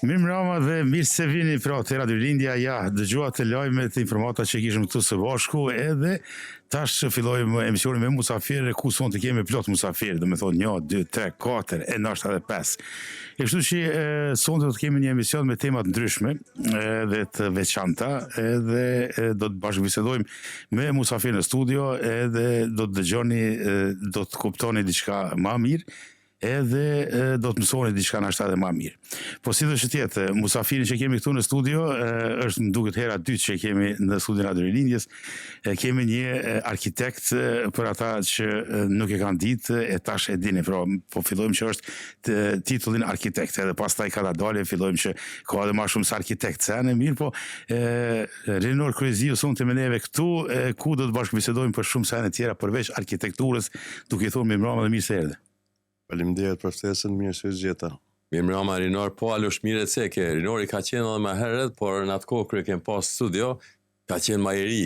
Mirëmbrëma dhe mirë se vini pra te Radio Lindja. Ja, dëgjuat të lajmet e informata që kishim këtu së bashku, edhe tash fillojmë emisionin me musafirë, ku sonë të kemi plot musafirë, do me thonë 1, 2, 3, 4, e ndoshta edhe 5. E kështu që sonë do të kemi një emision me temat ndryshme dhe të veçanta, edhe do të bashkëbisedojmë me musafirë në studio, edhe do të dëgjoni, do të kuptoni diçka më mirë, edhe do të mësoni diçka nashta edhe më mirë. Po si do që tjetë, musafirin që kemi këtu në studio, është më duket hera dytë që kemi në studion Radio Lindjes, kemi një arkitekt për ata që nuk e kanë ditë, e tash e dini, po fillojmë që është titullin arkitekt, edhe pas taj ka da dalje, fillojmë që ka edhe ma shumë së arkitekt, se në mirë, po Rinor Kryeziu sonë të meneve këtu, ku do të bashkëbisedojmë për shumë sene tjera përveç arkitekturës, duke i thonë mirëmbrëma dhe mirë se erdhe. Faleminderit për ftesën, mirë se u zgjeta. Mirëmbrëma Rinor, po alosh mirë e ceke. Rinori ka qenë edhe më herët, por në atë kohë kërë kem pas studio, ka qenë më i ri.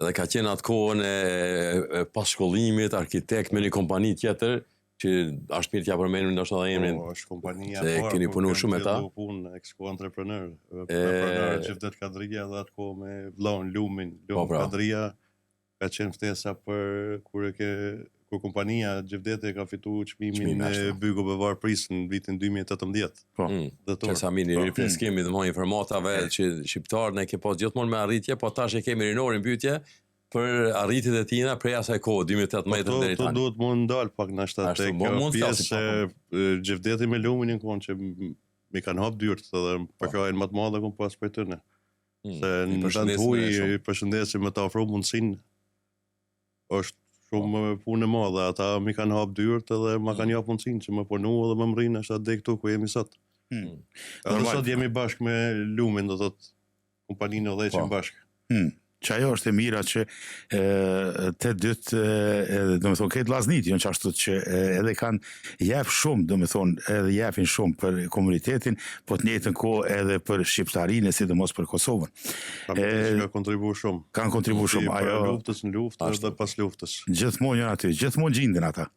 Edhe ka qenë atë kohën e pas shkollimit, arkitekt me një kompani tjetër, që është mirë t'ja përmenim ndoshta edhe emrin. Po, është kompania se parë, keni punu shumë me ta. Punë Expo Entrepreneur, Gjevdet Kadria dhe atë kohë me vllahun Lumin Kadria, ka qenë ftesa për kur kompania Gjevdete ka fitu çmimin e Bygo Bevar Pris në vitin 2018. Që sa mini rifreskimi dhe më informatave që shqiptarë ne ke pas gjithmonë me arritje, po tash e kemi Rinorin pyetje për arritjet e tina prej asaj kohë 2018 deri tani. Po duhet më ndal pak nashta te kjo pjesë Gjevdeti me Lumin në kohën që mi kanë hap dyert edhe përkrajen më të madhe kom pas për tyne. Se në të huj i përshëndesim me ta ofru mundësinë, është shumë punë e madhe, ata mi kanë hap dyert edhe ma kanë jap mundësinë që më punu edhe më mrinë është atë këtu ku jemi sot. Edhe sot jemi bashkë me Lumin, do të thotë kompaninë edhe që bashkë. Që ajo është e mira që të dytë, do me thonë, këtë laznit, jonë që ashtu që edhe kanë jep shumë, do me thonë, edhe jepin shumë për komunitetin, po të njëjtën kohë edhe për shqiptarinë, sidomos për Kosovën. Ka kontribu shumë. Kanë kontribu shumë. Për luftës në luftë dhe pas luftës. Gjithmonë janë aty, gjithmonë gjindin ata.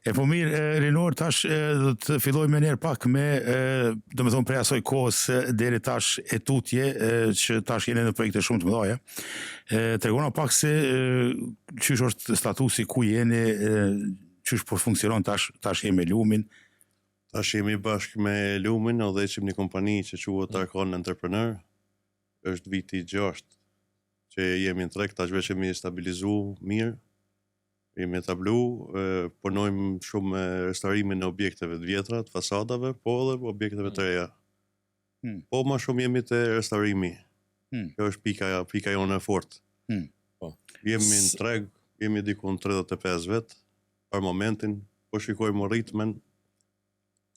E po mirë, Rinor, tash do të fillojmë me njerë pak me, do me thonë, prej asoj kohës deri tash e tutje, që tash jene në projekte shumë të mëdhaja. Tregona pak se qysh është statusi ku jeni, qysh po funksionon tash jemi me Lumin. Tash jemi bashkë me Lumin, edhe që një kompani që quhet Arcon Entrepreneur, është viti 6 që jemi në treg, tash veç jemi stabilizu mirë, jemi tablu, punojmë shumë me restaurimin e objekteve të vjetra, të fasadave, po edhe objekteve të reja. Po ma shumë jemi të restaurimi. Kjo është pika jonë e fort. Jemi në treg, jemi dikun 35 vetë, për momentin, po shikojmë ritmen,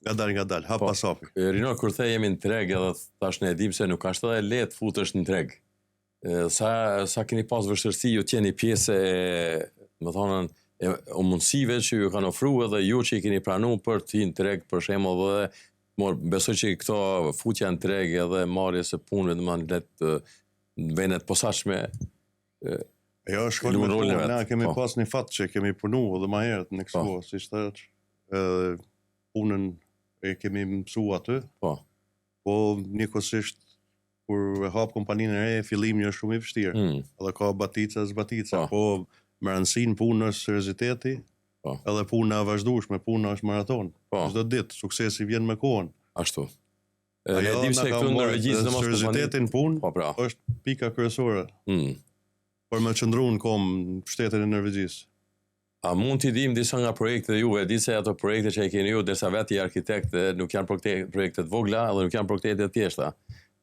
nga dal, hap pas hapi. Rinor, kur the jemi në treg, edhe tash ne e dim se nuk ashtë edhe letë futesh në treg. Sa keni pas vështërsi, ju tjeni pjesë më thonën, o mundësive që ju kanë ofru edhe ju që i keni pranu për ti në treg, për shembull dhe besoj që këto futja në treg edhe marrjes së punëve dhe në letë në venet posaçme. Jo, shkollë me punë, na kemi pas një fat që kemi punu edhe ma herët në Expo, si shtash, punën e kemi mësu aty, po njëkohësisht kur hap kompaninë e re, fillimi është shumë i vështirë, edhe ka batica, po me rëndësinë punë është serioziteti, edhe puna e vazhdueshme, puna është maraton. Çdo ditë suksesi vjen me kohën. Ashtu. Ne dim se këtu në Norvegjisë domos seriozitetin punë është pika kryesore. Për me qëndru në kom shtetin e Norvegjisë. A mund t'i dim disa nga projekte juve, di se ato projekte që e keni ju, derisa vetë i arkitekt, nuk janë projekte të vogla dhe nuk janë projekte të thjeshta.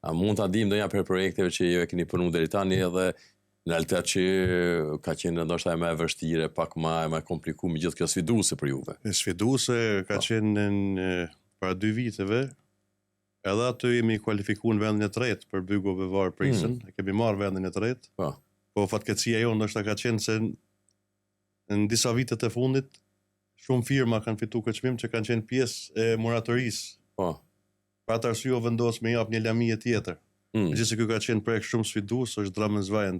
A mund t'a dim ndonjë për projekteve që ju e keni punu deri tani edhe në realitet që ka qenë ndoshta më e vështirë, pak më komplikuar me gjithë kjo sfiduese për juve. Sfiduese ka qenë para 2 viteve, edhe aty jemi kualifikuar në vendin e tretë për Bygo Bevar Prisën, kemi marrë vendin e tretë. Po fatkeqësia jonë ndoshta ka qenë se në disa vitet e fundit shumë firma kanë fitu këtë çmim që kanë qenë pjesë e moratorisë. Për atë arsye vendos me jap një lamije tjetër. Megjithëse ky ka qenë projekt shumë sfidues, është Dramënzvajën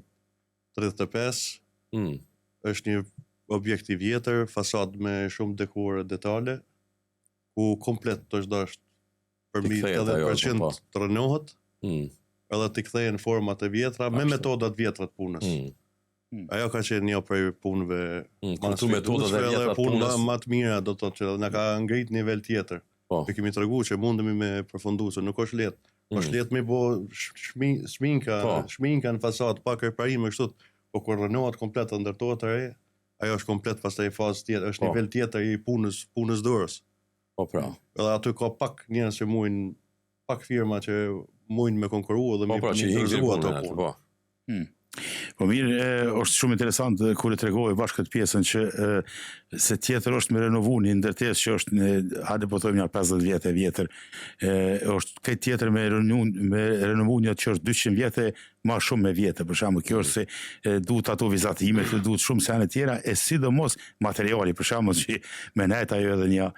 35, është një objekt i vjetër, fasad me shumë dekore detale, ku komplet është dashur përmi T'i kthehet ajo, 80% po. të rënohet, Mm. edhe t'i kthehen format e vjetra me Ashtu. metodat vjetra të punës. Ajo ka qenë një prej punëve Këtu metodat e vjetra të punë punës. më të mira, do të thotë që na ka ngrit nivel tjetër. Po. Ne kemi treguar që mundemi me përfundu, se nuk është lehtë. Është lehtë me bo shminka, Po. shminka në fasadë, pa reparime kështu, po kur rënohet komplet dhe ndërtohet e re, ajo është komplet pastaj fazë tjetër, është Po. nivel tjetër i punës dorës. Po pra. Edhe aty ka pak njerëz që mujnë, pak firma që mujnë me konkurru dhe Po me pra, që i hiqin dorëzu ato punën atë, punë. po. Po mirë, është shumë interesant kur e tregove bashkë këtë pjesën që se tjetër është me renovu një ndërtesë që është hajde po thojmë një 50 vjetë e vjetër, është këtë tjetër me renovu një që është 200 vjetë ma shumë me vjetë, për shembull, kjo është se duhet ato vizatime, duhet shumë sene tjera, e sidomos materiali, për shembull që me nejt ajo edhe një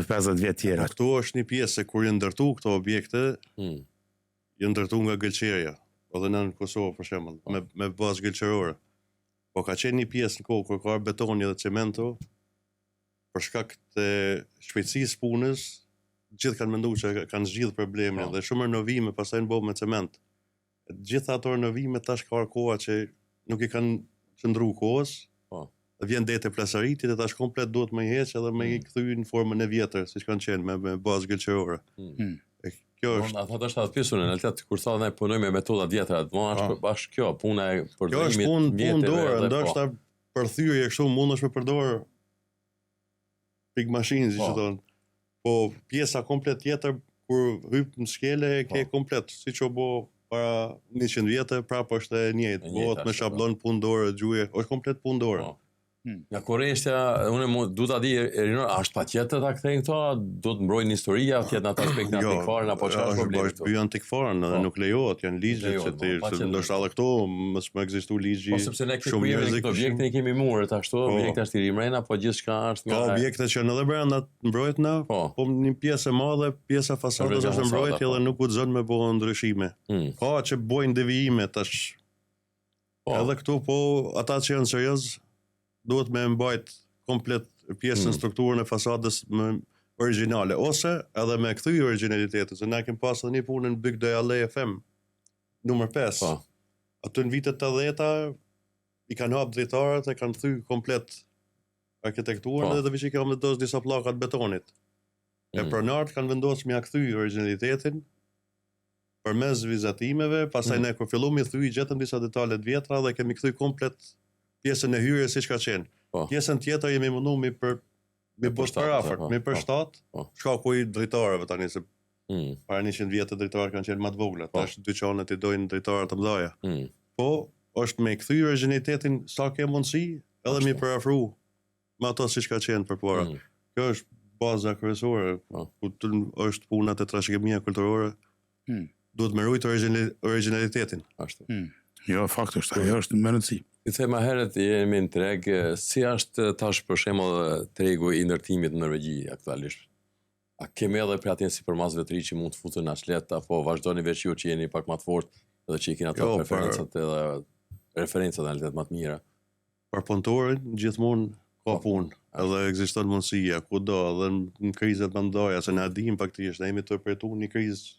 50 vjetë tjera. Këtu është një pjesë kur janë ndërtu këto objekte, janë ndërtu nga gëlqeria, edhe në Kosovë për shembull, me bazë gëlqerore. Po ka qenë një pjesë në kohë kur ka betoni dhe cemento, për shkak të shpejtësisë punës, gjithë kanë menduar që kanë zgjidhur problemin dhe shumë renovime pastaj në bëu me cement. Gjitha ato renovime tash ka koha që nuk i kanë qëndruar kohës. Dhe vjen dete plasaritit e tash komplet duhet me i heq edhe me i kthy në formën e vjetër, siç kanë qenë me bazë gëlqerore. Kjo është. Ata është atë pjesën në realitet kur thonë ne punojmë me metoda të vjetra, është kjo puna e Kjo është përdorimit punë dorë, ndoshta për thyrje kështu mundesh me përdor pigmashinë, siç thonë. Po pjesa komplet tjetër kur hyp në skele e ke komplet, siç u bë para 100 vjetë, prapë është e njëjtë. Bëhet me shablon punë dorë, gjuje, është komplet punë dorë. Nga korreshtja, unë du ta di Rinor, është patjetër ta kthejnë këto, do të mbrojnë historia, tjetë në atë aspektin antikvarën apo çfarë problemi është byrë antikvarën, edhe nuk lejohet, janë ligje që ndoshta edhe këto mos më ekzistu ligji. Po sepse ne kemi këto objekte i kemi murët ashtu, objekte është i rimrena, po gjithçka është nga objekte që në edhe brenda mbrojtna, po një pjesë e madhe, pjesa fasadës është mbrojtje dhe nuk guxon me bëu ndryshime. Ka që bojnë devijime tash. Edhe këtu po ata që janë serioz duhet me mbajt komplet pjesën strukturën e fasadës më origjinale, ose edhe me kthy origjinalitetin, se na kemi pasur një punë në Byk Dojale FM, numër 5. Aty në vitet 80-ta i kanë hap drejtarët e kanë kthy komplet arkitekturën dhe veç i kanë vendosur disa pllaka të betonit. E pronarët kanë vendosur mja kthy origjinalitetin përmes vizatimeve, pastaj ne kur fillum i thy gjetëm disa detale të vjetra dhe kemi kthy komplet pjesën e hyrjes siç ka qenë. Pjesën tjetër jemi mundu me bosh parafort, me përshtat, shkaku i drejtarëve tani se para 100 vjetë drejtarët kanë qenë më të vogla, tash dyqanet i dojnë drejtarë të mëdha. Po, është me kthy origjinalitetin sa ke mundësi, edhe me parafru me ato siç ka qenë përpara. Kjo është baza kryesore, ku është puna e trashëgimia kulturore. Duhet me rujt origjinalitetin. Ashtu. Jo, fakt është, ajo është më rëndësi. I thema herët jemi në treg, si është tash për shembull tregu i ndërtimit në Norvegji aktualisht? A kemi edhe për atje sipërmas vetëri që mund të futen në ashlet, apo vazhdoni veç ju që jeni pak më të fortë edhe që i keni ato preferencat edhe referencat në realitet më të mira? Për punëtorin gjithmonë ka punë, edhe ekziston mundësia kudo, edhe në krizat më ndaja, se na dim faktikisht, ne jemi të përjetuar një krizë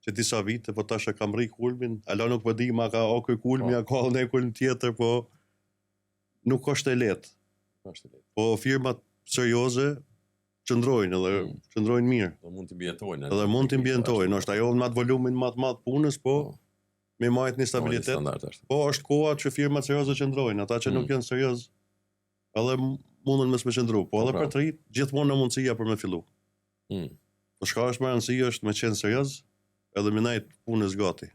që disa vite, po tash e kam rri kulmin, ala nuk po di ma ka o ky kulmi, a ka ne kulm tjetër, po nuk është e lehtë. Po firmat serioze qëndrojnë edhe qëndrojnë mirë. Do mund të mbijetojnë. Edhe mund të mbijetojnë, është ajo me atë volumin më të madh punës, po me majt një stabilitet. Po është koha që firmat serioze qëndrojnë, ata që nuk janë serioz, edhe mundën me qëndru, po edhe për të rrit, gjithmonë në mundësia për me fillu. Po shka është më rëndësia është me qenë serioz, edhe me najt punës gati.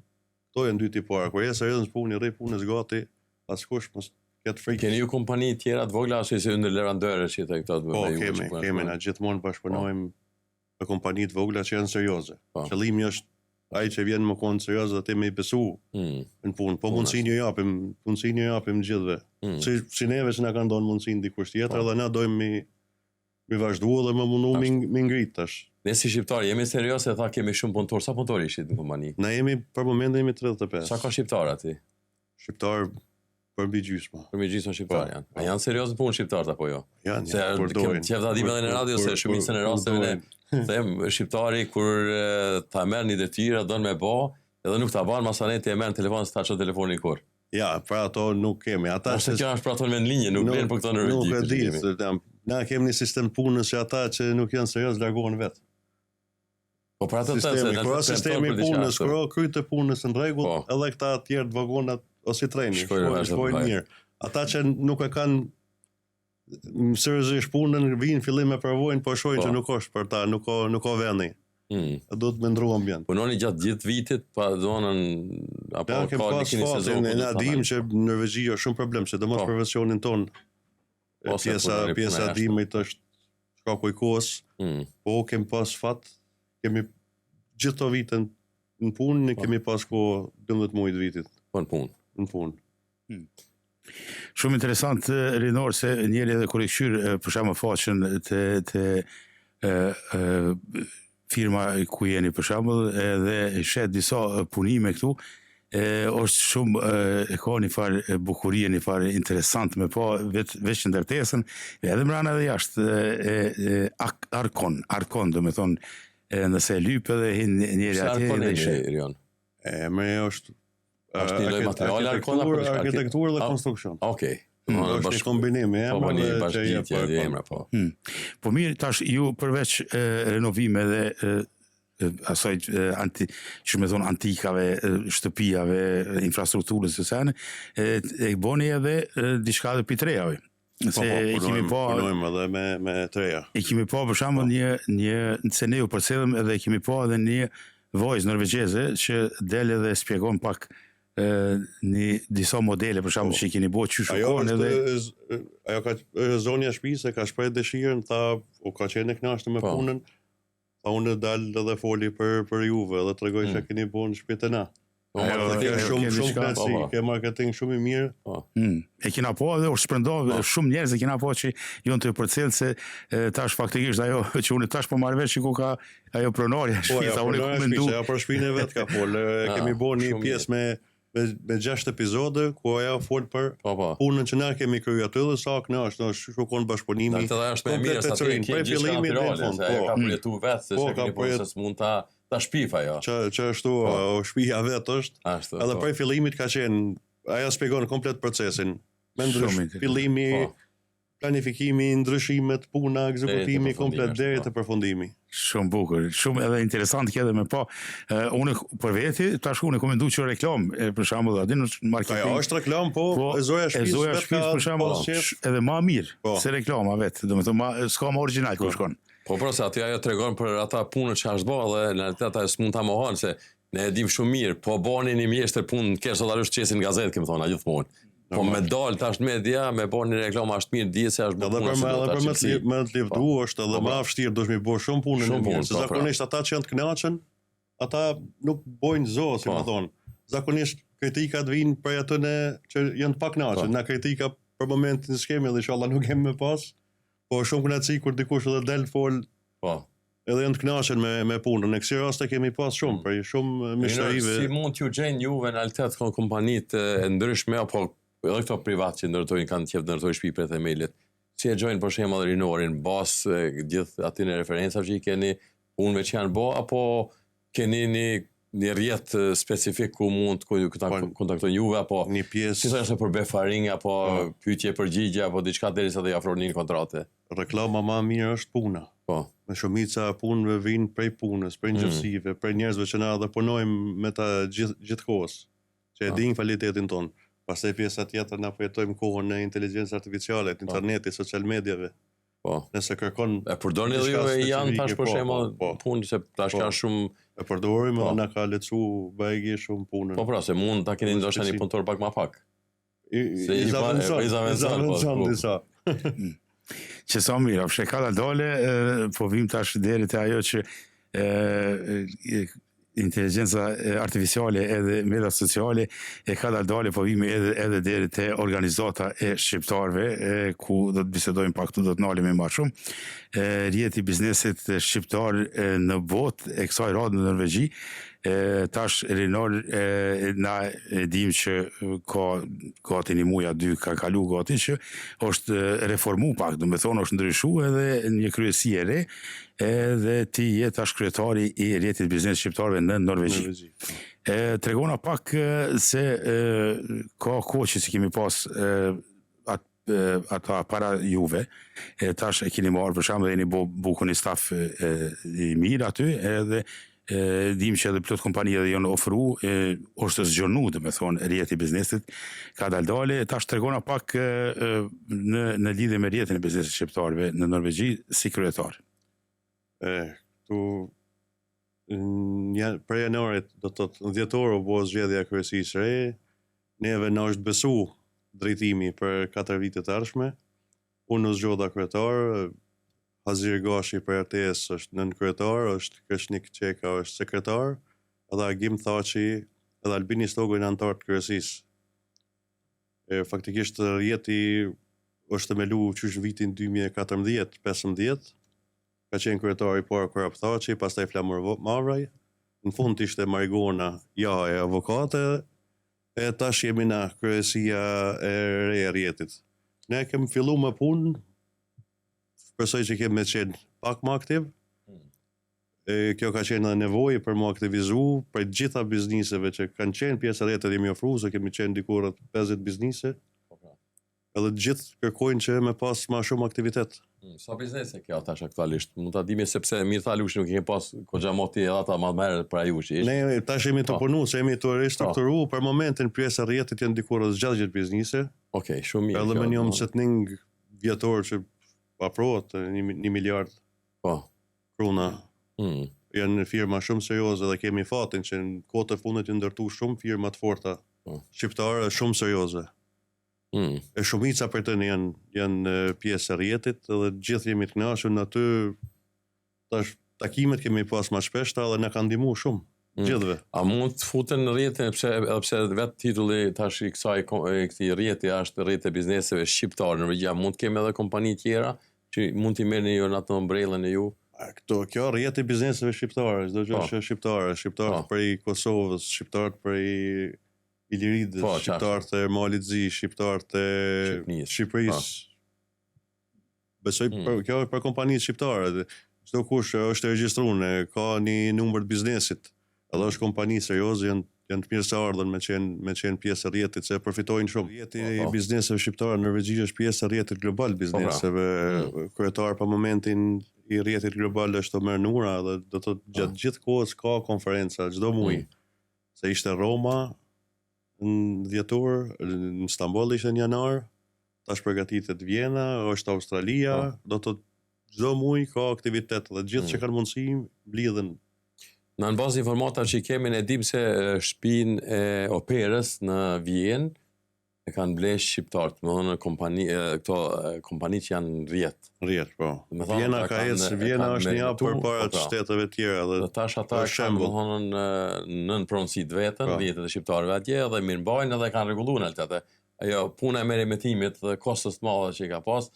Kto janë dy tipara. Kur je serioz në punë, rri punës gati, askush mos ketë frikë. Keni ju kompani tjera të vogla ose si ndërlerandore që të këto të bëjnë? Po, kemi na gjithmonë bashkëpunojmë me kompani të vogla që janë serioze. Qëllimi është ai që vjen më konë serioz dhe ti me i besu në punë. Po mundësinë ju japim gjithëve. Si neve që na kanë dhënë mundësinë dikush tjetër dhe na dojmë mi vazhdu dhe më mundu mi ngrit tash. Ne si shqiptarë jemi serioz se tha kemi shumë punëtor. Sa punëtor ishit në kompani? Ne jemi për momentin jemi 35. Sa ka shqiptarë aty? Shqiptarë për mbi gjysmë. Për mbi gjysmë shqiptarë janë. A janë serioz në punë shqiptarët apo jo? Janë. Se qefta dim edhe në radio se shumicën e rasteve ne Them, shqiptari kur ta merr një detyrë, don me bë, edhe nuk ta bën, masaneti e merr në telefon, s'ta çon telefonin kur. Ja, pra ato nuk kemi. Ata Ose kjo është për ato në linjë, nuk vjen për këto në Nuk e di, Norvegji. na kemi një sistem punës që ata që nuk janë serioz largohen vetë. Po për ato të Sistemi punës, kur kryet të punës në rregull, edhe këta të tjerë të vagonat ose treni, shkojnë mirë. Ata që nuk e kanë seriozisht punën, vinë fillim me provojnë, po shohin që nuk është për ta, nuk ka vendi. Do të mendru ambient. Punoni gjatë gjithë vitit, pa zonën apo ka një sezon. Ne dim që në Norvegji është shumë problem, se domos profesionin ton. Pjesa dimit është shkaku i kohës. Po kemi pas fat, kemi gjithë to vitën në punë, ne kemi pas kohë 12 muaj të vitit. Po në punë. Në punë. Shumë interesant, Rinor, se njeri edhe kur i këshyr për shembull faqen te firma ku jeni për shembull, edhe shet disa punime këtu, është shumë e ka një farë bukurie, një farë interesant me pa veç ndërtesën, edhe mbrana edhe jashtë arkon, do me thonë, nëse lypë edhe hinë njeri atje dhe shet. Me është një lloj materiale arkon apo arkitekturë dhe konstruksion. Okej. Është një kombinim e emra, po. Po mirë, tash ju përveç renovime dhe asaj që me thonë antikave, shtëpijave, infrastrukturës së sene, e boni edhe diçka dhe pitrejave. Punojmë edhe me treja. E kemi pa për shembull se ne u përcjellëm edhe kemi pa edhe një vojzë norvegjeze që del edhe spjegon pak disa modele për shembull që i keni bërë çu shkon edhe ajo ka zonja e shtëpisë ka shpreh dëshirën, tha u ka qenë e kënaqur me punën, tha unë dal edhe foli për juve dhe tregoj se keni bën shtëpitë na. Shumë knaqësi, ke marketing shumë i mirë. E kena po edhe u shpërndov shumë njerëz e kena po që jonë të përcjell se tash faktikisht ajo që unë tash po marr vesh ku ka ajo pronarja shtëpisa, unë ku mendu. Ja për shpinën e vet ka fol. Kemi bën një pjesë me 6 epizode ku ajo fol për punën që na kemi kryer aty dhe sa kënaqsh shkon bashkëpunimi. Atë është më mirë sa ti ke fillimin deri në fund. Po ka përjetuar vetë se kemi bërë se mund ta shpif ajo. Që ashtu shtëpia vet është. Edhe prej fillimit ka qenë, ajo shpjegon komplet procesin. Me fillimi, planifikimi, ndryshimet, puna, ekzekutimi komplet deri te përfundimi. Shumë bukur, shumë edhe interesant kjo edhe me pa. Unë për veti, tash unë komendu që reklam, për shembull, aty në marketing. Ajo është reklam, po zoja shtëpisë për shembull, edhe më mirë se reklama vet, domethënë s'ka më origjinal ku shkon. Po se aty ajo tregon për ata punët që është bërë dhe në realitet ajo s'mund ta mohon se ne e dim shumë mirë, po bani një mjeshtër punë kesh sot qesin në gazetë, kemi thonë gjithmonë. Po me dal tash në media, me bën një reklam është mirë, dihet se është bërë punë. Edhe për me të lëvdu është edhe më vështirë, duhet më bëj shumë punën e mirë. Se zakonisht ata që janë të kënaqën, ata nuk bojnë zo, si më thonë. Zakonisht kritikat vijnë prej atyre që janë të pakënaqur. Na kritika për momentin s'kemi dhe inshallah nuk kemi më pas. Po shumë kënaqësi kur dikush edhe del fol. Edhe janë të kënaqur me punën. Në kësaj raste kemi pas shumë për shumë mishtarive. Si mund t'ju gjejnë juve në realitet kompanitë e ndryshme apo edhe këto privat që ndërtojnë kanë qef ndërtoj shtëpi për themelit. Si e gjojnë për shembull Rinorin, bazë gjithë aty në referencave që i keni, punëve që janë bë apo keni një rrjet specifik ku mund të kontaktojnë juve apo një pjesë si thashë për befaring apo pyetje përgjigje apo diçka derisa të ofroni një kontratë. Reklama më e mirë është puna. Me shumica punëve vijnë prej punës, prej njerëzive, prej njerëzve që na edhe punojmë me ta gjithkohës, që e dinë kvalitetin tonë. Pastaj pjesa tjetër na përjetojmë kohën në inteligjencë artificiale, internetit, social mediave. Nëse kërkon e përdorni edhe ju janë tash për shembull punë se tash ka shumë e përdorim edhe na ka lecu bajgi shumë punën. Po se mund ta keni ndoshta një punëtor pak më pak. Se i zaventson disa. Që sa mirë, fshe ka dole, po vim tash deri te ajo që inteligenca artificiale edhe mediat sociale e ka dale po vimi edhe deri te organizata e shqiptarve ku do të bisedojmë pak këtu, do të nalemi më shumë rjeti biznesit shqiptar në botë e kësaj radhe në Norvegji Tash Elinor na e dim që ka gati një muaj a dy ka kalu gati që është reformu pak, do me thonë është ndryshu edhe një kryesi e re, edhe ti je tash kryetari i rjetit biznes shqiptarëve në Norvegji. Tregona pak se ka kohë që si kemi pas ata para juve, tash e keni marrë për shembull dhe një bukën i staf i mirë aty, edhe dim që edhe plot kompani edhe janë ofru, është zgjonu, dhe me thonë, rjeti biznesit, ka daldale, tash tregona pak në lidhje me rjetin e biznesit shqiptarëve në Norvegji si kryetar. Për janarit, do të thotë, në dhjetor u bo zgjedhja kryesisë re, neve na është besu drejtimi për 4 vite të ardhshme. Unë në zgjodha kryetar, Hazir Gashi për RTS është nën kryetar, është Kreshnik Qeka është sekretar, edhe Agim Thaçi edhe Albini Stogu janë anëtar të kryesisë. Faktikisht rjeti është themelu qysh në vitin 2014-15, ka qenë kryetari parë Korap Thaçi, pastaj Flamur Mavraj, në fund ishte Marigona e avokate, e tash jemi na kryesia e re e rjetit. Ne kemi fillu me punë, besoj që kemi me qenë pak më aktiv. Kjo ka qenë edhe nevojë për më aktivizu, për gjitha bizniseve që kanë qenë pjesë e rjetit jemi ofru, se kemi qenë dikur 50 biznise, edhe gjithë kërkojnë që me pas ma shumë aktivitet. Sa biznese kjo tash aktualisht? Mund ta dimi sepse mirë tha Lushi, nuk kemi pas goxha moti edhe ata më merr për aju që ishte. Ne tash jemi të punu, se jemi të restrukturu, për momentin pjesë e rjetit janë dikur 60 biznise. Okej, shumë mirë. Edhe me një setning vjetor që aprohet 1 miliard krona. Janë firma shumë serioze dhe kemi fatin që në kohët e fundit janë ndërtu shumë firma të forta shqiptare shumë serioze. E shumica për të janë pjesë e rjetit dhe gjithë jemi të kënaqur në aty. Tash takimet kemi pas më shpesh dhe na kanë ndihmuar shumë. Gjithëve. A mund të futen në rjetin pse vetë titulli tash i këtij rjeti është rjet e bizneseve shqiptar në Norvegji, mund të kemi edhe kompani tjera që mund t'i merrni ju në atë ombrellën e ju? Kjo rjeti bizneseve shqiptare, çdo gjë është shqiptare, shqiptarët prej Kosovës, shqiptarët prej Iliridës, shqiptarët e Malit Zi, shqiptarët e Shqipërisë. Besoj kjo për kompanitë shqiptare, çdo kush është regjistruar, ka një numër të biznesit, edhe është kompani serioze, janë të mirë se ardhen me qenë pjesë e rjetit, se përfitojnë shumë. Rjeti i bizneseve shqiptare në Norvegji është pjesë e rjetit global bizneseve. Kryetar për momentin i rjetit global është Omer Nura, dhe do të gjatë gjithë kohës ka konferenca çdo muaj. Se ishte Roma në dhjetor, në Istanbul ishte në janar, tash përgatitet Vjena, është Australia, do të çdo muaj ka aktivitet dhe gjithë që kanë mundësi mblidhen. Në bazë informatave që kemi, ne dim se shtëpinë e operës në Vjenë e kanë blesh shqiptarët, më thonë këto kompani që janë rjet. Rjet, po. Vjena ka ecë, Vjena është një hap përpara të shteteve tjera dhe tash ata kanë më thonë nën pronësit vetën, rjetet e shqiptarëve atje dhe mirëmbajnë edhe kanë rregulluar altë. Ajo puna e merremetimit dhe kostos të madhe që ka pas,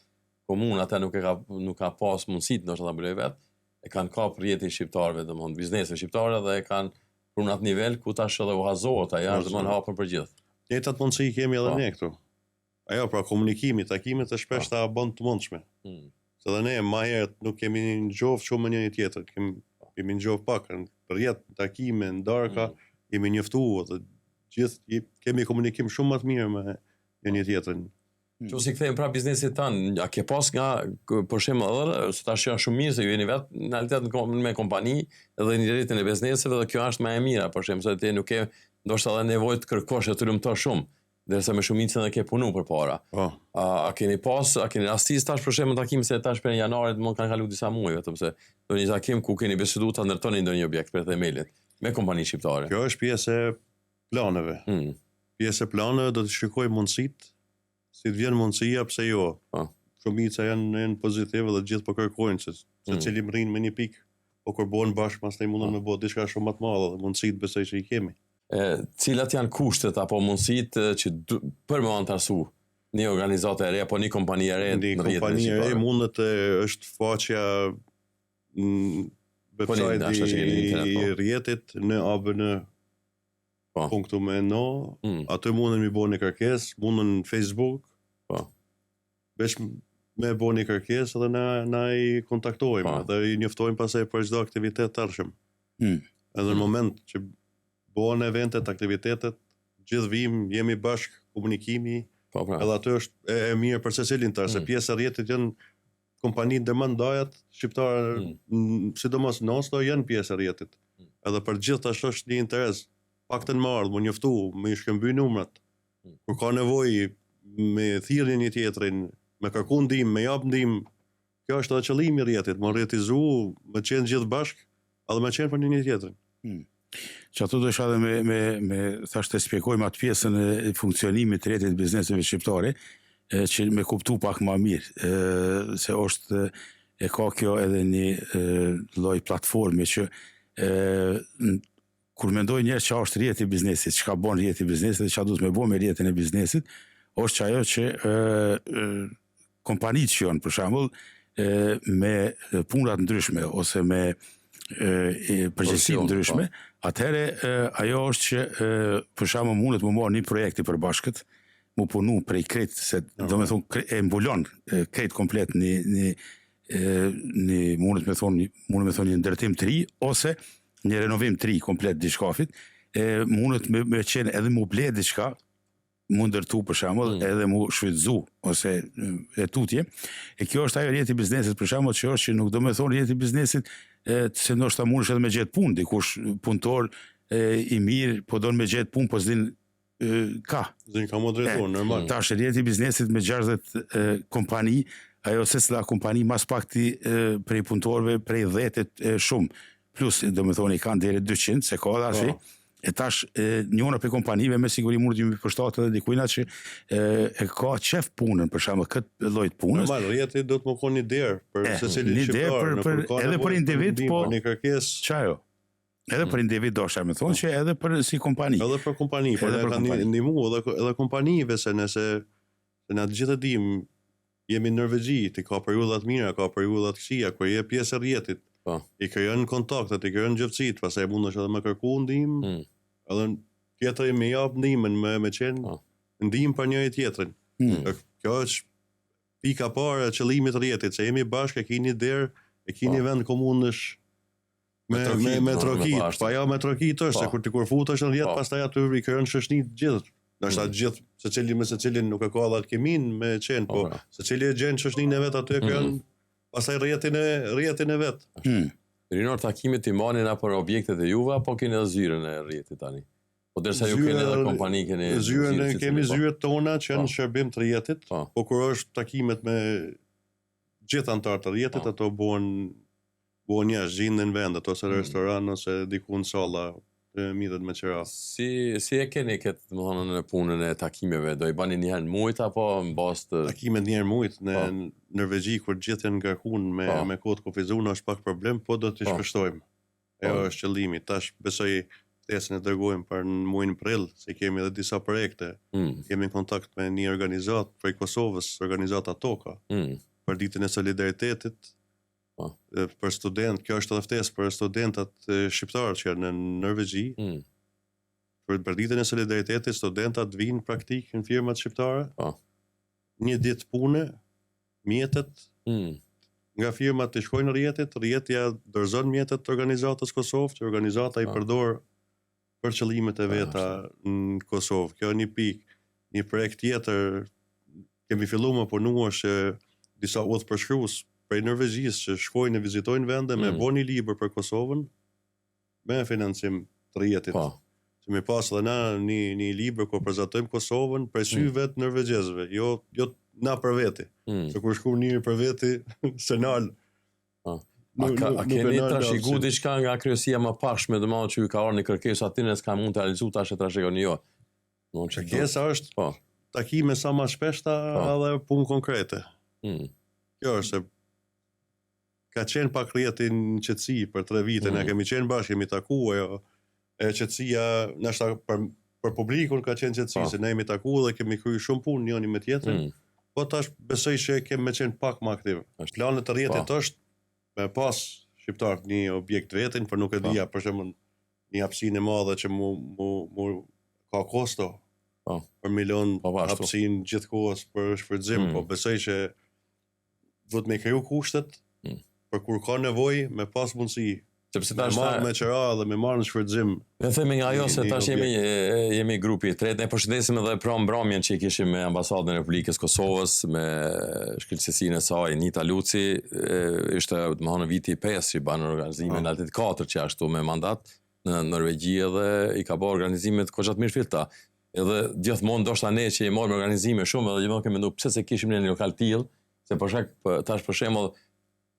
komuna atë nuk ka pas mundësit ndoshta ta bëjë vetë. E kanë kap rjetin shqiptarëve, domthonë bizneseve shqiptare dhe e kanë për në atë nivel ku tash edhe u hazohet, ajo është domthonë hapur për gjithë. Njëjtat mundësi kemi edhe ne këtu. Ajo pra komunikimi, takimet e shpeshta bën të mundshme. Se dhe ne më herët nuk kemi ngjofë shumë me njëri tjetrin, kemi ngjofë pak, rjet, takime, ndarka, jemi njoftuar dhe gjithë kemi komunikim shumë më të mirë me njëri tjetrin. Që si kthejmë pra biznesit tanë, a ke pas nga, për shembull edhe, se tash janë shumë mirë se ju jeni vetë në realitet me kompani edhe në rjetin e bizneseve dhe kjo është më e mira, për shembull, se ti nuk ke ndoshta edhe nevojë të kërkosh e të lumtosh shumë, derisa me shumicën edhe ke punu përpara. A keni rastis tash për shembull takim se tash për janarit mund kanë kaluar disa muaj vetëm se do një takim ku keni biseduar ta ndërtoni ndonjë objekt për themelit me kompani shqiptare. Kjo është pjesë e planeve. Pjesë e planeve do të shikoj mundësitë. Si të vjen mundësia, pse jo? Shumica janë pozitive dhe gjithë po kërkojnë se cili rrin me një pikë, po kur bëhen bashkë pastaj mundon me bëu diçka shumë më të madhe dhe mundësitë besoj që i kemi. Cilat janë kushtet apo mundësitë që për më antarësu një organizatë e re apo një kompani e re? Një kompani e re mundet është faqja website i rjetit në abn.no, aty mundën mi bo një kërkes, mundën Facebook, veç me bo një kërkes edhe na i kontaktojmë dhe i njoftojmë pasaj për çdo aktivitet të arshëm. Edhe në moment që bohen eventet, aktivitetet, gjithë vim, jemi bashk, komunikimi, edhe aty është e mirë për secilin tërë, se pjesë e rjetit janë kompani ndërmandajat shqiptarë, sidomos në Oslo, janë pjesë e rjetit. Edhe për gjithë ashtu është një interes, pak të në mardhë, më njoftu, më i shkëmby numrat, kur ka nevojë me thirrje një tjetrin, me kërku ndim, me jap ndim, kjo është edhe qëllimi i rjetit, më rjetizu, me qenë gjithë bashk, edhe me qenë për një tjetrin. Që ato do isha edhe me thashtë të spjegojmë atë pjesën e funksionimit të rjetit bizneseve shqiptare, që me kuptu pak ma mirë, se është e ka kjo edhe një lloj platforme që kur mendoj njerëz që është rjeti i biznesit, çka bën rjeti i biznesit dhe çka duhet me bë me rjetin e biznesit, është ajo që kompanitë që janë, për shembull, me punrat ndryshme ose me përgjegjësi ndryshme, atëherë ajo është që për shembull mundet më marr një projekt i përbashkët, mu punu prej krejt, se do me thonë e mbulon krejt komplet mundet me thonë një ndërtim të ri, ose një renovim të ri komplet diçkafit, mundet me qenë edhe mu ble diçka, mu ndërtu për shembull, edhe mu shfrytzu, ose e tutje. E kjo është ajo rjeti i biznesit për shembull që është që nuk do me thonë rjeti i biznesit, se ndoshta mundesh edhe me gjetë punë, dikush punëtor i mirë, po don me gjetë punë, po s'din ka. Zin ka modreton, normal. Tash rjeti i biznesit me 60 kompani, ajo secila kompani mas pakti prej punëtorëve prej 10 shumë, plus do me thonë i kanë deri 200, se ka dhe ashi, e tash njëna për kompanive me siguri mund t'ju përshtatë edhe dikujna që e ka qef punën, për shembull këtë lloj të punës. Normal, rjeti do të më konë një derë për secilin shqiptar, edhe për individ, po një kërkesë. Çajo. Edhe për individ do shta me thonë që edhe për si kompani. Edhe për kompani, por e ka ndihmu edhe kompanive, se nëse na të gjithë dim, jemi në Norvegji, ti ka periudhat mira, ka periudhat këqija, kur je pjesë e rjetit, i krijon kontaktet, i krijon gjëfësit, pastaj mundesh edhe me kërku ndihmë, edhe tjetri me jap ndihmën, me qenë ndihmë për njëri tjetrin. Kjo është pika parë e qëllimit të rjetit, se jemi bashkë, e keni derë, e keni vend komunësh me trokit, pa ja me trokit është, se kur ti kur futesh në rjet, pastaj aty i krijon shoqëni të gjithë. Ndoshta gjithë secili me secilin nuk e ka dha alkemin me qenë, po secili e gjen shoqëninë e vet aty e krijon pastaj rjetin e vet. Rinor, takimet i marrin apo objektet e juve, apo keni edhe zyrën e rjetit tani? Po derisa ju keni edhe kompani, keni kemi zyrët tona që janë shërbim të rjetit, po kur është takimet me gjithë anëtarët të rjetit, ato bëhen jashtë, gjenden vendet, ose restoran, ose diku në salla, mirët me qëra. Si e keni këtë, më thonë, në punën e takimeve? Do i bani njëherë në mujt, apo në bazë të... Takimet njëherë mujt, në Norvegji, kur gjithë janë ngarkun me kohët kufizun, është pak problem, po do t'i shpeshtojmë. Ajo është qëllimi. Tash besoj tesën e dërgojmë për në muajin prill, se kemi edhe disa projekte. Kemi në kontakt me një organizat prej Kosovës, organizata Toka, për ditën e solidaritetit, për student, kjo është edhe ftesë për studentat shqiptarë që janë në Norvegji. Për ditën e solidaritetit, studentat vinë praktik në firmat shqiptare. Një ditë pune, mjetet, nga firmat të shkojnë në rjetit, rjetja dorëzon mjetet të organizatës Kosovë, që organizata i përdor për qëllimet e veta në Kosovë. Kjo një pikë, një projekt tjetër, kemi fillu më punua që disa udhëpërshkrues prej Norvegjisë që shkojnë e vizitojnë vende me bo një libër për Kosovën me financim të rjetit. Që me pas dhe na një libër ku prezantojmë Kosovën për syve të norvegjezëve, jo na për veti. Se kur shku njëri për veti, se nalë. A keni trashigu diçka nga kryesia më pashme, dhe që ju ka orë një kërkesë atine s'ka mund të realizu tash e trashigoni jo? Kërkesa është takime sa ma shpeshta edhe punë konkrete. Kjo është se ka qenë pak rjetin qetësi për 3 vite, ne kemi qenë bashkë, kemi taku, e qetësia, nashta për publikun ka qenë qetësi, se ne jemi taku dhe kemi kryer shumë punë njëri me tjetrin, po tash besoj që kemi me qenë pak më aktiv. Planet të rjetit është me pas shqiptar një objekt vetin, por nuk e dija për shembull një hapësinë e madhe që mu ka kosto për milion hapësinë gjithkohës për shfrytëzim, po besoj që duhet me kriju kushtet për kur ka nevojë me pas mundësi. Sepse me marrë me qëra dhe me marrë në shfrytëzim. Ne themi nga ajo se tash jemi grupi i tretë, ne përshëndesim edhe pra mbrëmjen që i kishim me ambasadën e Republikës Kosovës, me shkëlqësinë e saj Nita Luci, ishte domethënë viti 5 që banë organizimin atë 4 që ashtu me mandat në Norvegji dhe i ka bërë organizimet goxha të mirë filta. Edhe gjithmonë ndoshta ne që i morëm organizime shumë edhe gjithmonë kemi menduar pse se kishim në një lokal tillë, se për shkak tash për shembull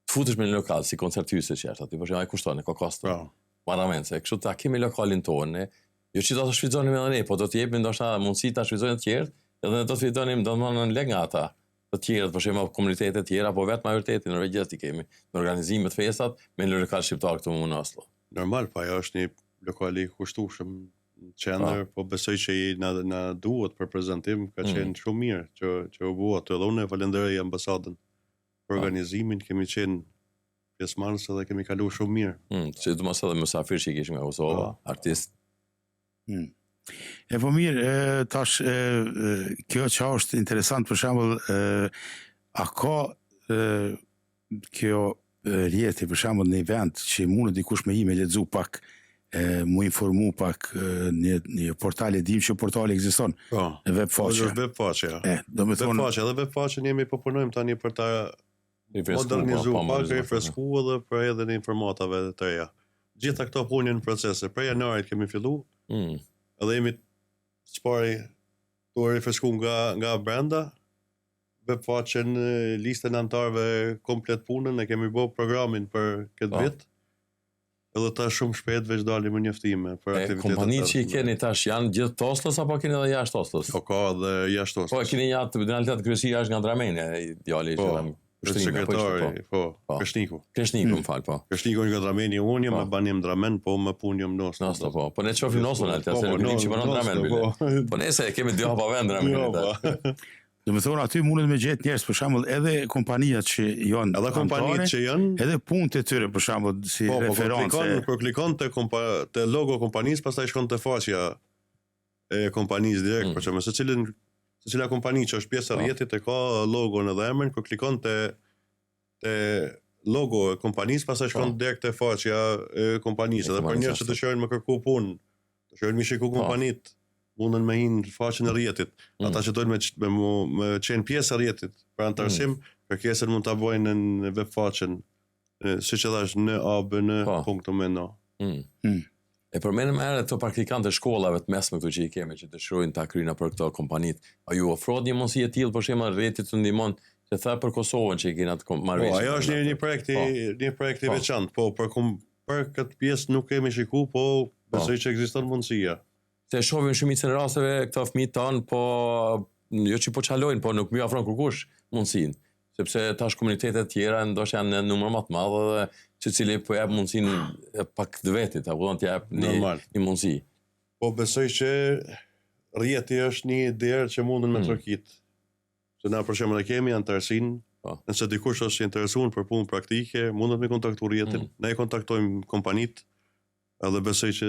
futesh me një lokal si koncert hyse që është aty, por ai kushton, ka kosto. Marrament, se kështu ta kemi lokalin tonë, jo që do të shfrytëzonim edhe ne, po do të jepim ndoshta mundësi ta shfrytëzojnë të tjerë, edhe do të fitonim domthonë lek nga ata. Të tjerë, për shembull komunitete të tjera, po vetë majoriteti në Norvegji i kemi në organizime të festat me një lokal shqiptar këtu në Oslo. Normal, po ajo është një lokal i kushtueshëm në qendër, po besoj që na duhet për prezantim, ka qenë shumë mirë që u bua. Edhe unë falenderoj ambasadën për organizimin, kemi qenë pjesëmarrës dhe kemi kaluar shumë mirë. Sidomos edhe mysafir që i kishim nga Kosova, artist. Po mirë, tash kjo që është interesant për shembull, a ka kjo rjeti për shembull në event që mundet dikush me lexu pak, mu informu pak një portal, e dim që portali ekziston, web faqe. Web faqe. Web faqe jemi po punojmë tani për ta modernizu pak, refresku edhe për edhe në informatave të reja. Gjitha këto punë në procese, për janarit kemi fillu, edhe jemi çpari të refresku nga brenda, web faqen listën antarëve komplet punën, e kemi bërë programin për këtë vit, edhe ta shumë shpejt veç dalim me njoftime për aktivitetet. Kompanitë që i keni tash janë gjithë të Oslos apo keni edhe jashtë Oslos? Ka edhe jashtë Oslos. Po keni një atë realitet kryesor është nga Drameni, djali që sekretari, Kreshniku. Kreshniku, më fal, po. Kreshniku nga Drameni, unë jam me banim Dramen, po më punë jam në Oslo. Po ne shohim në Oslo atë, se nuk që banon Dramen. Po nëse kemi dy hapa vend Dramen. Do të thonë aty mundet me gjetë njerëz për shembull edhe kompanijat që janë, edhe kompanitë që janë, edhe punët e tyre për shembull si referencë. Po klikon te logo kompanisë, pastaj shkon te faqja e kompanisë direkt, për shembull, secila kompani që është pjesë e rrjetit e ka logon edhe emrin, kur klikon te logo e kompanisë, pastaj shkon direkt te faqja e kompanisë. Edhe për njerëz që dëshirojnë me kërku punë, dëshirojnë me shiku kompanitë, mundën me hinë faqen e rrjetit. Ata që dojnë me qenë pjesë e rrjetit për antarësim, kërkesën mund të bojnë në web faqen, si që dhash në abn.no. E përmenim edhe të praktikant e shkollave të mesme këtu që i kemi, që dëshirojnë ta kryejnë për këto kompanit. A ju ofrohet një mundësi e tillë, për shembull rrjetit të ndihmon, që tha për Kosovën që i keni atë marrëveshje. Po, ajo është një projekt i veçantë, po për këtë pjesë nuk kemi shikuar, po besoj që ekziston mundësia. Se shohim shumicën e rasteve këto fëmijë tan, po jo që po çalojnë, po nuk më ofron kurkush mundësinë, sepse tash komunitetet tjera ndoshta janë në numër më të madh dhe secili po jap mundësinë pak të vetit, apo do të jap një mundësi. Po besoj që rrjeti është një derë që mundën me trokit. Se na për shembull e kemi antarësinë, nëse dikush është i interesuar për punë praktike, mundet me kontaktu rrjetin, ne e kontaktojmë kompanitë. Edhe besoj që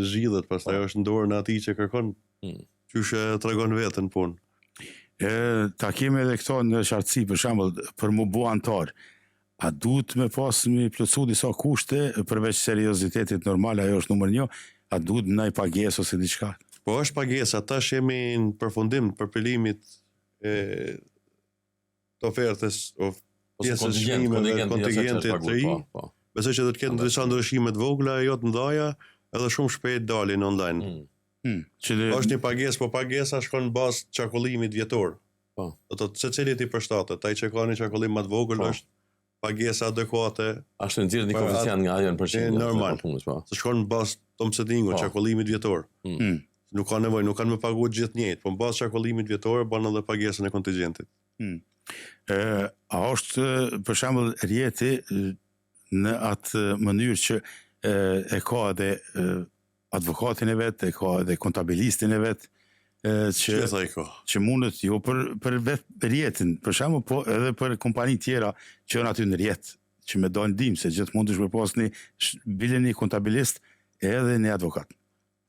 zgjidhet, pastaj është në dorë në atij që kërkon, qyshe tregon veten punë. Ta kemi edhe këto në qartësi, për shembull, për mu bu antar. A duhet me pas me plotësu disa kushte përveç seriozitetit normal, ajo është numër 1, a duhet ndaj pagesë ose diçka? Po është pagesë, tash jemi në përfundim të përpilimit të ofertës pjesës çmimeve dhe kontingentit të ri. Besoj që do të ketë disa ndryshime të vogla, jo të ndaja, edhe shumë shpejt dalin online. Është një pagesë, po pagesa shkon në bazë çarkullimit vjetor. Do të thotë secili i përshtatet, ai që ka një çarkullim më të vogël është pagesa adekuate. Ashtu nxjerr një koeficient nga ajo në përqindje. Normal. Se shkon në bazë tomsedingut, çarkullimit vjetor. Nuk ka nevojë, nuk kanë me paguar gjithë njëjtë, po në bazë çarkullimit vjetor bën edhe pagesën e kontingjentit. A është për shembull rrjeti në atë mënyrë që e ka edhe advokatin e vet, e ka edhe kontabilistin e vet, që mundet jo për vetë rrjetin, për shembull, po edhe për kompani tjera që janë aty në rrjet, që me dojnë dim, se gjithmonë dush me pas bile një kontabilist edhe një advokat.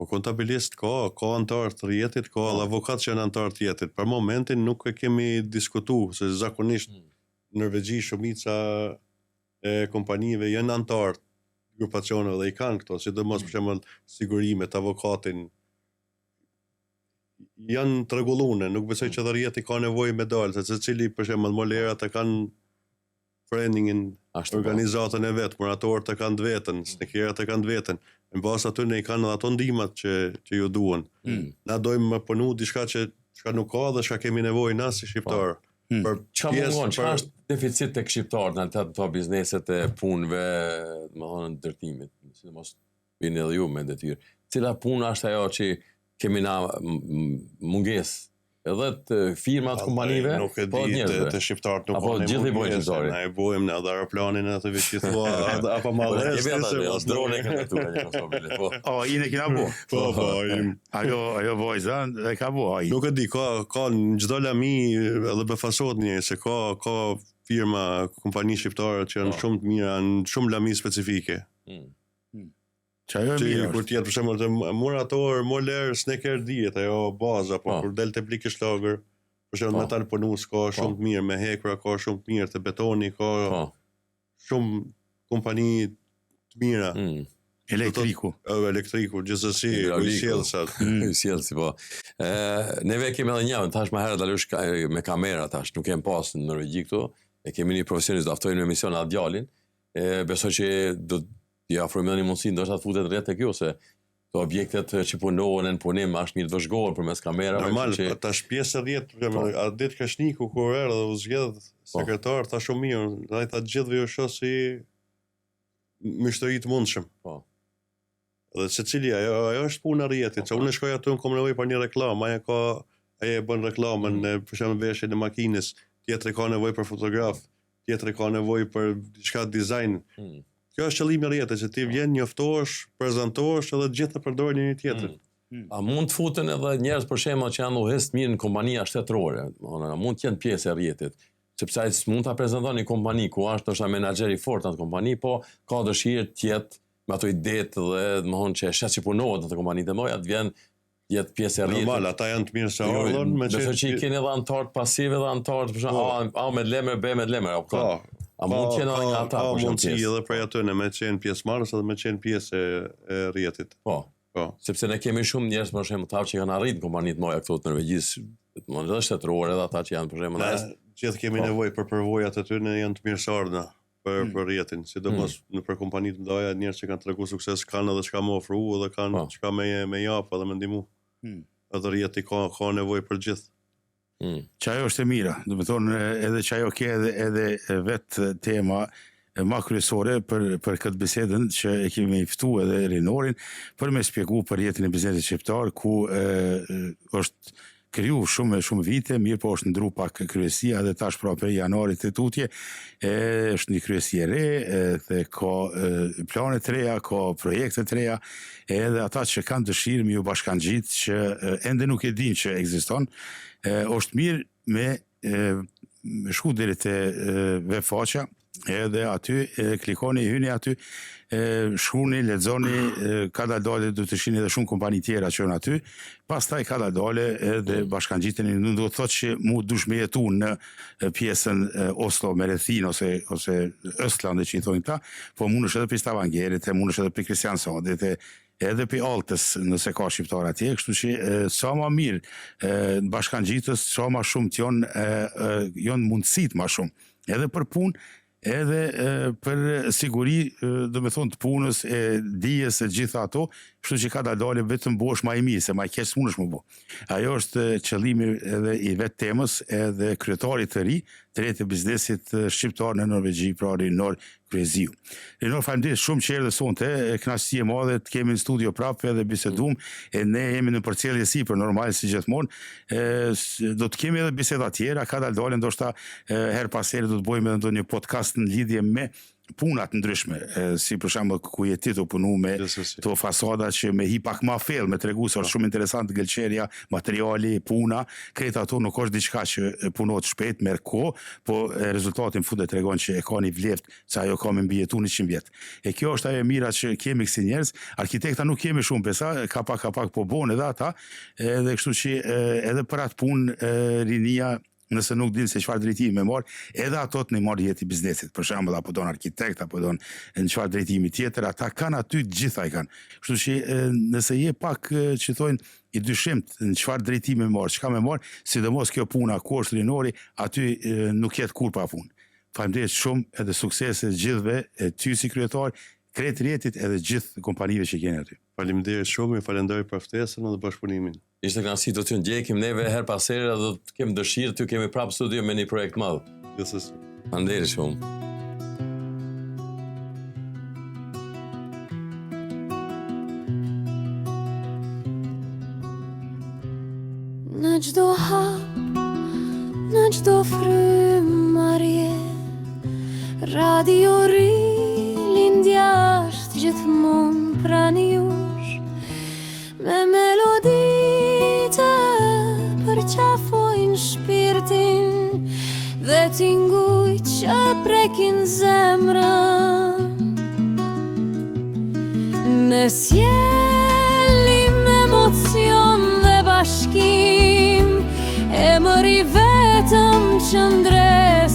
Po kontabilist ka antar të rjetit, ka edhe avokat që janë antar të rjetit. Për momentin nuk e kemi diskutu, se zakonisht në Norvegji shumica e kompanive janë antar grupacione dhe i kanë këto, sidomos për shembull sigurimet, avokatin, janë të rregullune, nuk besoj që dhe rjeti ka nevojë me dalë, se secili për shembull molerat e kanë training-in, organizatën e vetë, muratorët e kanë të vetën, snekerët e kanë të vetën, në basë aty ne i kanë ato ndimat që ju duhen. Na dojmë më punu diçka që nuk ka dhe që kemi nevojë na si shqiptarë. Qa mungon, qa është deficit të shqiptarë në të to bizneset e punëve, më thonë në dërtimit, si mos vini edhe ju me detyrë. Cila punë është ajo që kemi na mungesë? Edhe të firmat, kompanive, nuk e di të shqiptarët nuk apo gjithë i bojnë qëtëzori. Na e bojmë në edhe aeroplanin e të veqit thua, apo madres. Drone e kënë të një konsobile, po. Ine kina bo. Po, Ajo vojza, e ka bo, a i. Nuk e di, ka në gjdo lami edhe befasot një, se ka firma, kompani shqiptare që janë shumë të mira, në shumë lami specifike. Kur tjetë për shemë të murator, moler, sneker dijet, ajo baza, po kur del të blikë shlagër, për shemë metal ponus, ka shumë të mirë, me hekra, ka shumë të mirë, të betoni, ka shumë kompani të mira. Elektriku, gjithësësi, ujësjelësat. Ujësjelësi, po. Neve kemi edhe një, tash më herë dalush me kamera, tash nuk kem pas në Norvegji këtu, e kemi një profesionist, daftojnë me emision atë djalin, besoj që do i afrojmë një mundësi, ndoshta të futet rreth tek ju, se të objektet që punohen në punim është mirë të vëzhgohen përmes kamerave. Normal, tash pjesë 10, a ditë Krashniku kur erdhe dhe u zgjedh sekretar, tha shumë mirë, ai tha gjithëve ju shoh si mështëri të mundshëm. Po. Dhe secili ajo është puna e rjetit, se unë shkoj aty në nevojë për një reklam, ai e bën reklamën për shembull veshjen e makinës, tjetri ka nevojë për fotograf, tjetri ka nevojë për diçka dizajn. Kjo është qëllimi i rjetit, që ti vjen njoftohesh, prezantohesh edhe gjithë të përdorin një tjetrin. A mund të futen edhe njerëz për shembull që janë udhëheqës të mirë në kompania shtetërore, mund të jenë pjesë e rjetit, sepse ai mund ta prezanton një kompani ku është ndoshta menaxher i fortë atë kompani, po ka dëshirë të jetë me ato idetë dhe domthonjë që shet që punohet në ato kompanitë e mëdha, të vjen jetë pjesë e rjetit. Normal, ata janë të mirë se ardhën me çfarë që i keni edhe antar pasive dhe antar për shembull, a me lemër, b me lemër, apo a mund të jenë nga ata për shembull mundsi edhe për aty me qenë pjesëmarrës edhe me qenë pjesë e rjetit. Po. Sepse ne kemi shumë njerëz për shembull që kanë arritur kompanitë mëdha këtu në Norvegji, domethënë edhe shtetërore edhe ata që janë për shembull. Gjithë kemi nevojë për përvojat aty, ne janë të mirëseardhëna për rjetin, sidomos në për kompanitë mëdha, njerëz që kanë treguar sukses kanë edhe çka më ofru dhe kanë çka me jap edhe me ndihmu. Edhe rjeti ka nevojë për gjithë. Që ajo është e mira, do me thonë edhe që ajo ke edhe vetë tema ma kryesore për këtë bisedën që e kemi ftu edhe Rinorin për me spjegu për jetën e biznesit shqiptar ku është kriju shumë vite, mirë po është ndru pak kryesia dhe tash pra për janarit të tutje është një kryesi e re dhe ka plane të reja, ka projekte të reja edhe ata që kanë dëshirë me ju bashkangjit që ende nuk e din që ekziston, është mirë me shku deri te web faqja edhe aty klikoni, hyni aty, shkruani, lexoni, ka dalë do të shihni edhe shumë kompani tjera që janë aty, pastaj ka dalë edhe bashkangjiteni, nuk do të thotë që mu dush me jetu në pjesën Oslo, Merethin ose Östland që i thonë ta, po mundesh edhe për Stavangerit, mundesh edhe për Kristiansandit, edhe për Altës nëse ka shqiptar atje, kështu që sa ma mirë në bashkangjitës, sa ma shumë të jonë mundësit ma shumë, edhe për punë, edhe për siguri, do me thonë të punës, e dijes e gjitha ato, kështu që ka dalë vetëm bosh ma i mirë, se ma i keq mundesh më bo. Ajo është qëllimi edhe i vetë temës, edhe kryetarit të ri, të rejtë biznesit shqiptar në Norvegji, pra Rinor Kryeziu. Rinor, faleminderit shumë që erdhe sonte, kënaqësi e madhe të kemi në studio prapë edhe bisedum, e ne jemi në përcjellje sipër normal si gjithmonë. Do të kemi edhe biseda tjera, ka dalë ndoshta her pas here do të bëjmë edhe ndonjë podcast në lidhje me punat ndryshme, si për shembull ku je ti të punu me to fasada që me hi pak ma fell, me tregu se është shumë interesant gëlqerja, materiali, puna, krejt ato nuk është diçka që punohet shpejt, merr kohë, po rezultati në fund e tregon që e ka një vleftë se ajo ka me mbijetu 100 vjet. E kjo është ajo e mira që kemi kësi njerëz, arkitekta nuk kemi shumë pesa, ka pak po bon edhe ata, edhe kështu që edhe për atë punë rinia nëse nuk din se çfarë drejtimi me marr, edhe ato të ne marr jetë i biznesit. Për shembull, apo don arkitekt, apo don në çfarë drejtimi tjetër, ata kanë aty të gjitha i kanë. Kështu që nëse je pak që thonë i dyshimt në çfarë drejtimi me marr, çka me marr, sidomos kjo puna ku është rinori, aty nuk jetë kur pa punë. Faleminderit shumë edhe suksese gjithëve, ty si kryetar, krejt rjetit edhe gjithë kompanive që keni aty. Faleminderit shumë, ju falenderoj për ftesën dhe bashkëpunimin. Ishte kënaqësi të ty ndjekim neve her pas here dhe të kemi dëshirë të kemi prapë studio me një projekt madh. Gjithsesi. Faleminderit shumë. Në çdo hap, në çdo frymarrje, Radio Rilindja është gjithmonë pranë jush, me melodi të përqafojnë shpirtin dhe tinguj që prekin zemrën. Ne sjellim emocion dhe bashkim, e mëri vetëm që ndres